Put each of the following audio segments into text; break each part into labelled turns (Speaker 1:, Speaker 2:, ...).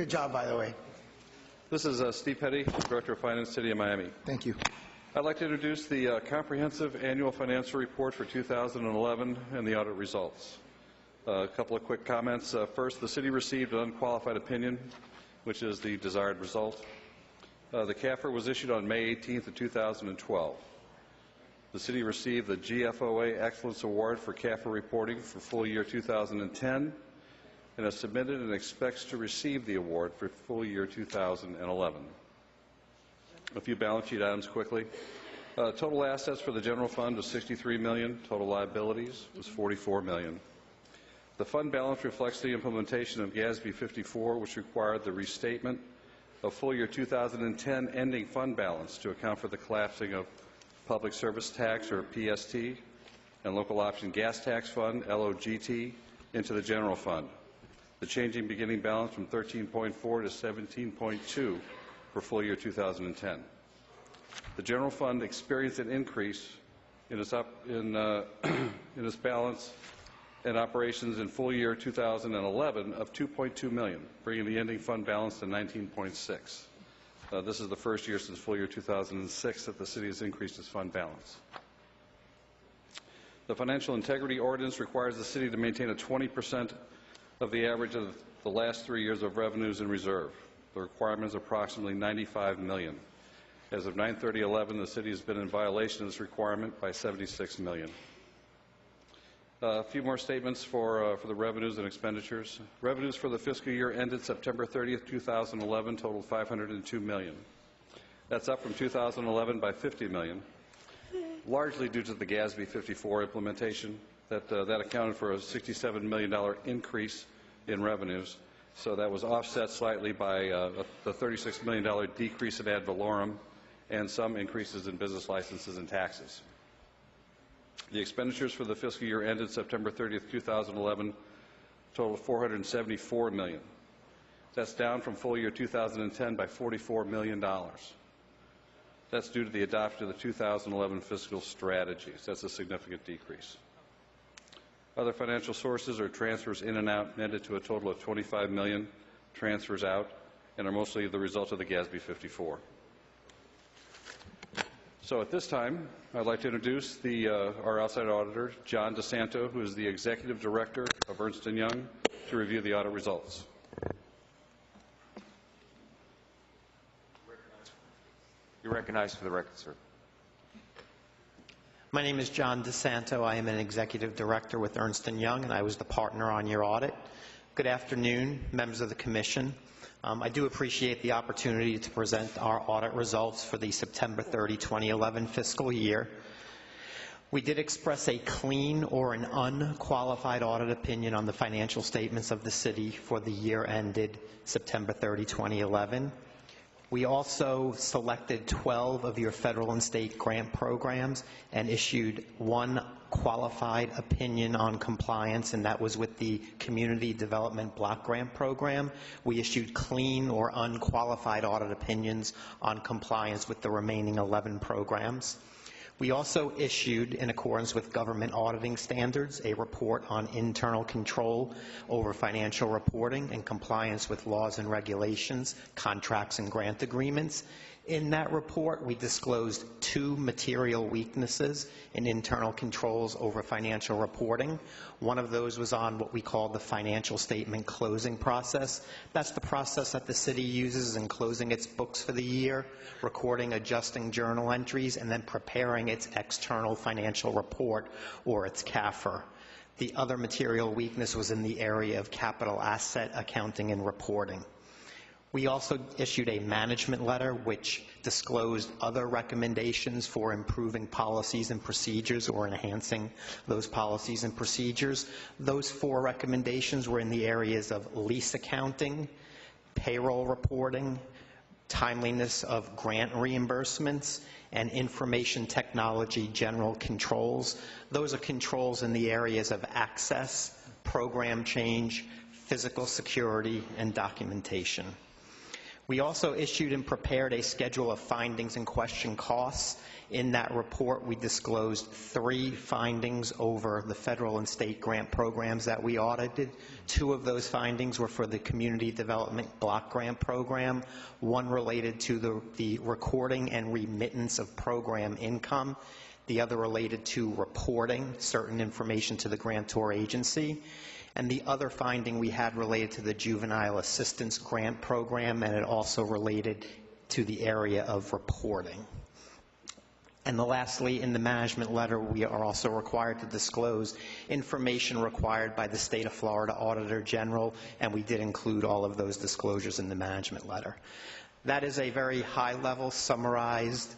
Speaker 1: good job, by the way.
Speaker 2: This is Steve Petty, Director of Finance, City of Miami.
Speaker 1: Thank you.
Speaker 2: I'd like to introduce the Comprehensive Annual Financial Report for 2011 and the audit results. A couple of quick comments. First, the City received an unqualified opinion, which is the desired result. The Cafr was issued on May 18th of 2012. The City received the GFOA Excellence Award for Cafr reporting for full year 2010 and has submitted and expects to receive the award for full year 2011. A few balance sheet items quickly. Total assets for the general fund was $63 million. Total liabilities was $44 million. The fund balance reflects the implementation of GASB 54, which required the restatement of full year 2010 ending fund balance to account for the collapsing of Public Service Tax, or PST, and Local Option Gas Tax Fund, LOGT, into the general fund. The changing beginning balance from 13.4 to 17.2 for full year 2010. The general fund experienced an increase in its balance and operations in full year 2011 of $2.2 million, bringing the ending fund balance to 19.6. This is the first year since full year 2006 that the City has increased its fund balance. The Financial Integrity Ordinance requires the City to maintain a 20% of the average of the last 3 years of revenues in reserve. The requirement is approximately $95 million. As of 9/30/11, the City has been in violation of this requirement by $76 million. A few more statements for the revenues and expenditures. Revenues for the fiscal year ended September 30th, 2011 totaled $502 million. That's up from 2011 by $50 million, largely due to the GASB 54 implementation. That accounted for a $67 million increase in revenues. So that was offset slightly by the $36 million decrease in ad valorem and some increases in business licenses and taxes. The expenditures for the fiscal year ended September 30th, 2011 totaled $474 million. That's down from full year 2010 by $44 million. That's due to the adoption of the 2011 fiscal strategies. That's a significant decrease. Other financial sources are transfers in and out, netted to a total of $25 million transfers out, and are mostly the result of the GASB 54. So at this time, I'd like to introduce our outside auditor, John DeSanto, who is the Executive Director of Ernst & Young, to review the audit results.
Speaker 3: You're recognized for the record, sir.
Speaker 4: My name is John DeSanto. I am an Executive Director with Ernst & Young, and I was the partner on your audit. Good afternoon, members of the Commission. I do appreciate the opportunity to present our audit results for the September 30, 2011 fiscal year. We did express a clean or an unqualified audit opinion on the financial statements of the City for the year ended September 30, 2011. We also selected 12 of your federal and state grant programs and issued one qualified opinion on compliance, and that was with the Community Development Block Grant Program. We issued clean or unqualified audit opinions on compliance with the remaining 11 programs. We also issued, in accordance with government auditing standards, a report on internal control over financial reporting and compliance with laws and regulations, contracts, and grant agreements. In that report, we disclosed 2 material weaknesses in internal controls over financial reporting. One of those was on what we call the financial statement closing process. That's the process that the City uses in closing its books for the year, recording, adjusting journal entries, and then preparing its external financial report, or its Cafr. The other material weakness was in the area of capital asset accounting and reporting. We also issued a management letter which disclosed other recommendations for improving policies and procedures or enhancing those policies and procedures. Those 4 recommendations were in the areas of lease accounting, payroll reporting, timeliness of grant reimbursements, and information technology general controls. Those are controls in the areas of access, program change, physical security, and documentation. We also issued and prepared a schedule of findings and question costs. In that report, we disclosed 3 findings over the federal and state grant programs that we audited. 2 of those findings were for the Community Development Block Grant Program, one related to the recording and remittance of program income, the other related to reporting certain information to the grantor agency. And the other finding we had related to the Juvenile Assistance Grant Program, and it also related to the area of reporting. And lastly, in the management letter, we are also required to disclose information required by the State of Florida Auditor General, and we did include all of those disclosures in the management letter. That is a very high-level, summarized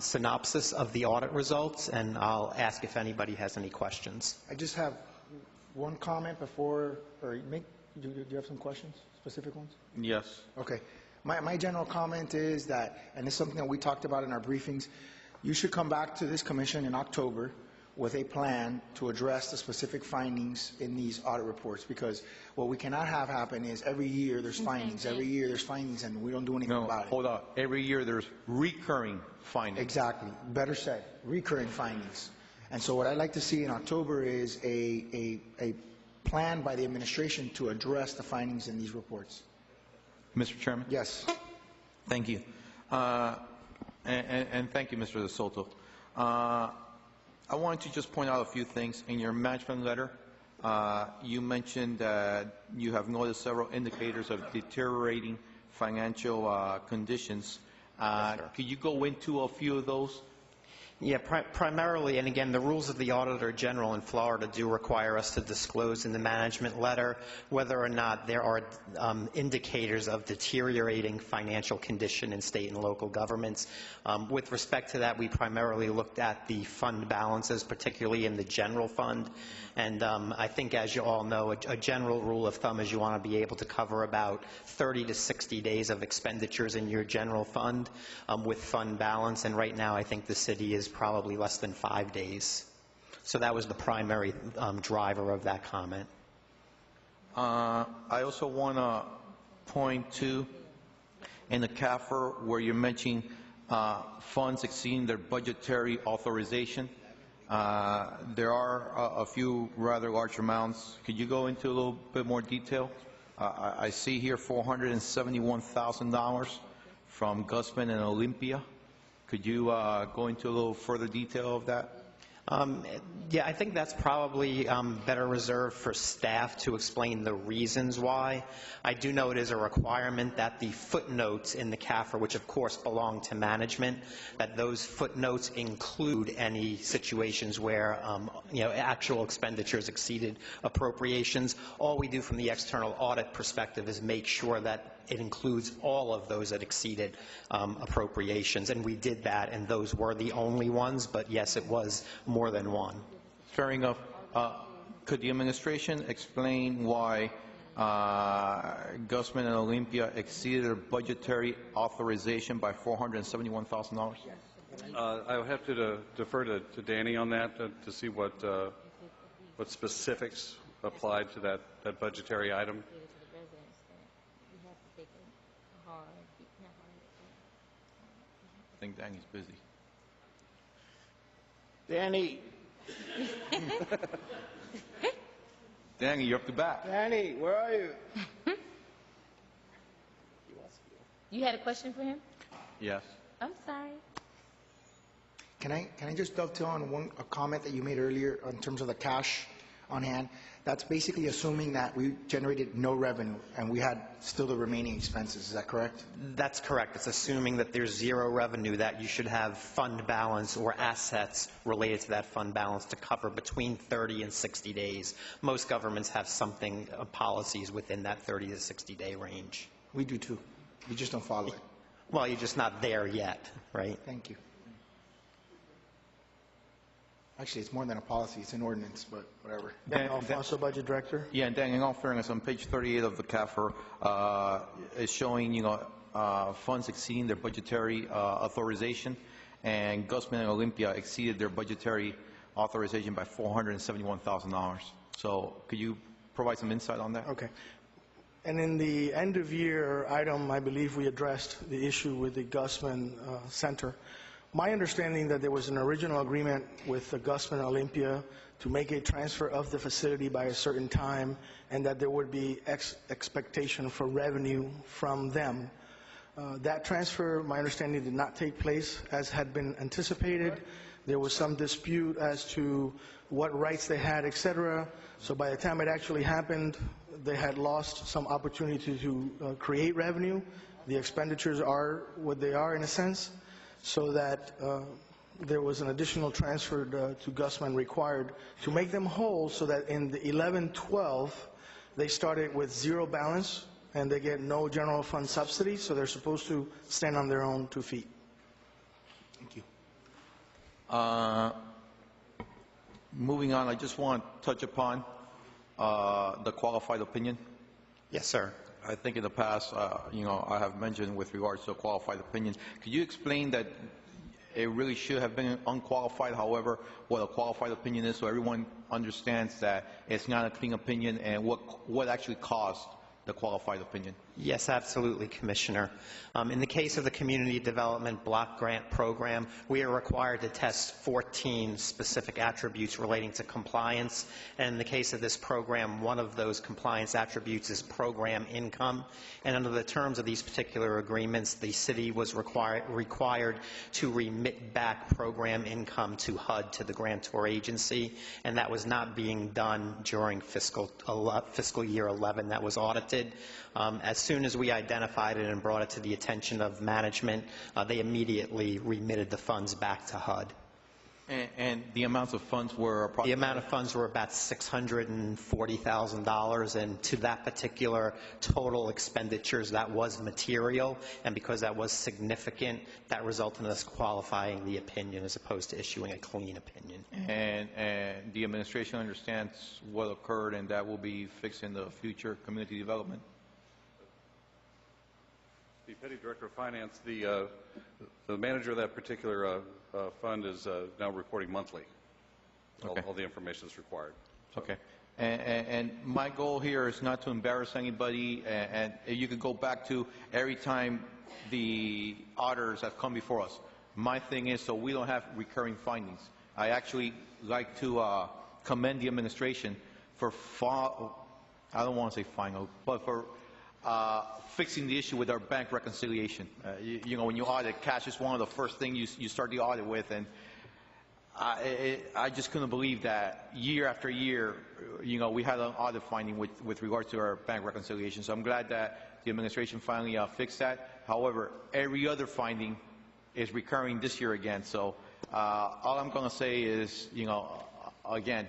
Speaker 4: synopsis of the audit results, and I'll ask if anybody has any questions.
Speaker 1: I just have one comment before, or do you have some questions, specific ones?
Speaker 5: Yes.
Speaker 1: Okay. My general comment is that, and it's something that we talked about in our briefings, you should come back to this commission in October with a plan to address the specific findings in these audit reports, because what we cannot have happen is every year there's findings, and we don't do anything about it.
Speaker 5: Hold on. Every year there's recurring findings.
Speaker 1: Exactly. Better said, recurring findings. And so what I'd like to see in October is a plan by the administration to address the findings in these reports.
Speaker 5: Mr. Chairman?
Speaker 1: Yes.
Speaker 5: Thank you. And thank you, Mr. De Soto. I wanted to just point out a few things. In your management letter, you mentioned that you have noticed several indicators of deteriorating financial conditions. Could you go into a few of those?
Speaker 4: Yeah, primarily, and again, the rules of the Auditor General in Florida do require us to disclose in the management letter whether or not there are indicators of deteriorating financial condition in state and local governments. With respect to that, we primarily looked at the fund balances, particularly in the general fund. And I think, as you all know, a general rule of thumb is you want to be able to cover about 30 to 60 days of expenditures in your general fund with fund balance. And right now, I think the city is probably less than 5 days. So that was the primary driver of that comment.
Speaker 5: I also want to point to, in the Cafr, where you're mentioning funds exceeding their budgetary authorization. There are a few rather large amounts. Could you go into a little bit more detail? I see here $471,000 from Guzman and Olympia. Could you go into a little further detail of that?
Speaker 4: Yeah, I think that's probably better reserved for staff to explain the reasons why. I do know it is a requirement that the footnotes in the Cafr, which of course belong to management, that those footnotes include any situations where actual expenditures exceeded appropriations. All we do from the external audit perspective is make sure that it includes all of those that exceeded appropriations, and we did that, and those were the only ones, but yes, it was more than one.
Speaker 5: Fair enough. Could the administration explain why Guzman and Olympia exceeded their budgetary authorization by $471,000?
Speaker 2: I would have to defer to Danny on that to see what specifics applied to that budgetary item.
Speaker 5: I think Danny's busy.
Speaker 6: Danny,
Speaker 5: Danny, you're up to bat.
Speaker 6: Danny, where are you?
Speaker 7: You had a question for him?
Speaker 5: Yes.
Speaker 7: I'm sorry.
Speaker 1: Can I just dovetail on a comment that you made earlier in terms of the cash on hand? That's basically assuming that we generated no revenue and we had still the remaining expenses. Is that correct?
Speaker 4: That's correct. It's assuming that there's zero revenue, that you should have fund balance or assets related to that fund balance to cover between 30 and 60 days. Most governments have something, policies within that 30 to 60-day range.
Speaker 1: We do too. We just don't follow it.
Speaker 4: Well, you're just not there yet, right?
Speaker 1: Thank you. Actually, it's more than a policy. It's an ordinance, but whatever.
Speaker 6: Alfonso, Budget Director.
Speaker 5: Yeah, and Dan, in all fairness, on page 38 of the Cafr, is showing, funds exceeding their budgetary authorization, and Guzman and Olympia exceeded their budgetary authorization by $471,000. So could you provide some insight on that?
Speaker 1: Okay.
Speaker 6: And in the end-of-year item, I believe we addressed the issue with the Gusman Center. My understanding that there was an original agreement with the Gusman Olympia to make a transfer of the facility by a certain time, and that there would be expectation for revenue from them. That transfer, my understanding, did not take place as had been anticipated. There was some dispute as to what rights they had, et cetera. So by the time it actually happened, they had lost some opportunity to create revenue. The expenditures are what they are in a sense, so that there was an additional transfer to Gusman required to make them whole, so that in the 11-12, they started with zero balance and they get no general fund subsidy, so they're supposed to stand on their own 2 feet. Thank you.
Speaker 5: Moving on, I just want to touch upon the qualified opinion.
Speaker 4: Yes, sir.
Speaker 5: I think in the past, I have mentioned with regards to a qualified opinion. Could you explain that it really should have been unqualified, however, what a qualified opinion is, so everyone understands that it's not a clean opinion, and what actually caused the qualified opinion?
Speaker 4: Yes, absolutely, Commissioner. In the case of the Community Development Block Grant Program, we are required to test 14 specific attributes relating to compliance. And in the case of this program, one of those compliance attributes is program income. And under the terms of these particular agreements, the city was required to remit back program income to HUD, to the grantor agency, and that was not being done during fiscal year 11 that was audited. As soon as we identified it and brought it to the attention of management, they immediately remitted the funds back to HUD.
Speaker 5: And the amounts of funds were approximately?
Speaker 4: The amount of funds were about $640,000, and to that particular total expenditures, that was material, and because that was significant, that resulted in us qualifying the opinion as opposed to issuing a clean opinion.
Speaker 5: And the administration understands what occurred, and that will be fixed in the future community development?
Speaker 2: The Petty Director of Finance, the manager of that particular fund is now reporting monthly all the information that's required. So.
Speaker 5: Okay. And my goal here is not to embarrass anybody, and you could go back to every time the auditors have come before us. My thing is, so we don't have recurring findings. I actually like to commend the administration for, I don't want to say final, but for fixing the issue with our bank reconciliation. When you audit, cash is one of the first things you start the audit with, and I just couldn't believe that year after year, we had an audit finding with regard to our bank reconciliation. So I'm glad that the administration finally fixed that. However, every other finding is recurring this year again. So all I'm going to say is, again,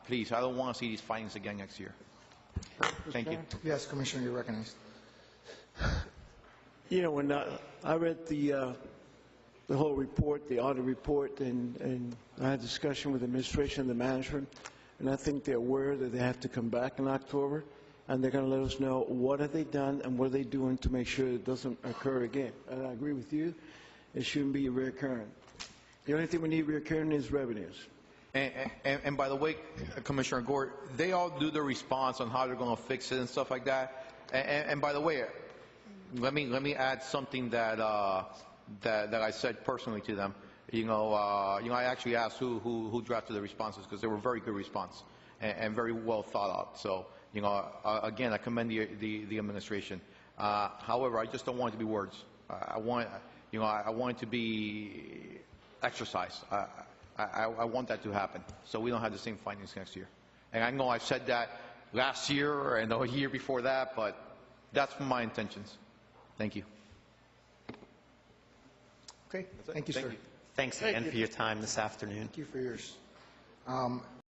Speaker 5: please, I don't want to see these findings again next year. Thank you.
Speaker 1: Yes, Commissioner, you're recognized.
Speaker 8: When I read the whole report, the audit report, and I had a discussion with the administration and the management, and I think they're aware that they have to come back in October, and they're going to let us know what have they done and what are they doing to make sure it doesn't occur again. And I agree with you, it shouldn't be recurrent. The only thing we need recurring is revenues.
Speaker 5: And by the way, Commissioner Gore, they all do the response on how they're going to fix it and stuff like that. And by the way, let me add something that I said personally to them. I actually asked who drafted the responses, because they were very good response and very well thought out. So again, I commend the administration. However, I just don't want it to be words. I want it to be exercise. I want that to happen, so we don't have the same findings next year. And I know I've said that last year and a year before that, but that's my intentions. Thank you.
Speaker 1: Okay, thank you, sir.
Speaker 4: Thanks again for your time this afternoon.
Speaker 1: Thank you for yours.